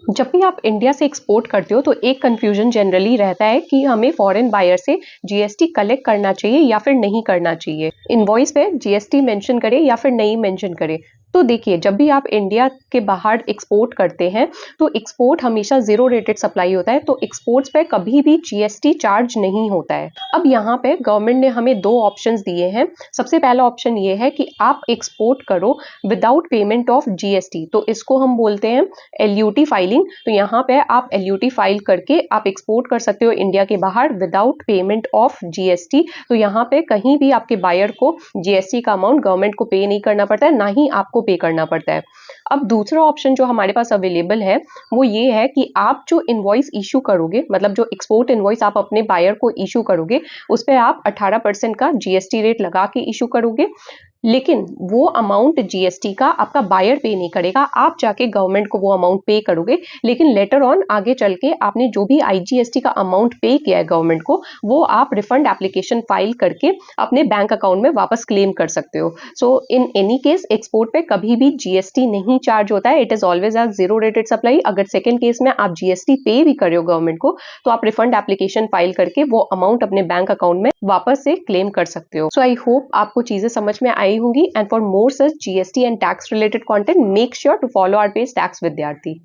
जब भी आप इंडिया से एक्सपोर्ट करते हो तो एक कंफ्यूजन जनरली रहता है कि हमें फॉरेन बायर से जीएसटी कलेक्ट करना चाहिए या फिर नहीं करना चाहिए, इनवॉइस पे जीएसटी मेंशन करे या फिर नहीं मेंशन करे। तो देखिए, जब भी आप इंडिया के बाहर एक्सपोर्ट करते हैं तो एक्सपोर्ट हमेशा जीरो रेटेड सप्लाई होता है, तो एक्सपोर्ट्स पे कभी भी जीएसटी चार्ज नहीं होता है। अब यहाँ पे गवर्नमेंट ने हमें दो ऑप्शंस दिए हैं। सबसे पहला ऑप्शन ये है कि आप एक्सपोर्ट करो विदाउट पेमेंट ऑफ जीएसटी, तो इसको हम बोलते हैं एलयूटी फाइलिंग। तो यहाँ पे आप एलयूटी फाइल करके आप एक्सपोर्ट कर सकते हो इंडिया के बाहर विदाउट पेमेंट ऑफ जीएसटी। तो यहाँ पे कहीं भी आपके बायर को जीएसटी का अमाउंट गवर्नमेंट को पे नहीं करना पड़ता है, ना ही आपको पे करना पड़ता है। अब दूसरा ऑप्शन जो हमारे पास अवेलेबल है वो ये है कि आप जो इनवॉइस इशू करोगे, मतलब जो एक्सपोर्ट इनवॉइस आप अपने बायर को इशू करोगे, उस पर आप 18% का जीएसटी रेट लगा के इशू करोगे, लेकिन वो अमाउंट जीएसटी का आपका बायर पे नहीं करेगा, आप जाके गवर्नमेंट को वो अमाउंट पे करोगे। लेकिन लेटर ऑन आगे चल के आपने जो भी आईजीएसटी का अमाउंट पे किया है गवर्नमेंट को, वो आप रिफंड एप्लीकेशन फाइल करके अपने बैंक अकाउंट में वापस क्लेम कर सकते हो। सो इन एनी केस एक्सपोर्ट पे कभी भी जीएसटी नहीं चार्ज होता है, it is always a zero rated supply. अगर सेकेंड केस में आप जीएसटी पे भी कर रहे हो गवर्नमेंट को, तो आप रिफंड एप्लीकेशन फाइल करके वो अमाउंट अपने बैंक अकाउंट में वापस से क्लेम कर सकते हो। सो आई होप आपको चीजें समझ में आई होंगी, and for more such GST and tax related content, make sure to follow our page Tax Vidyarthi.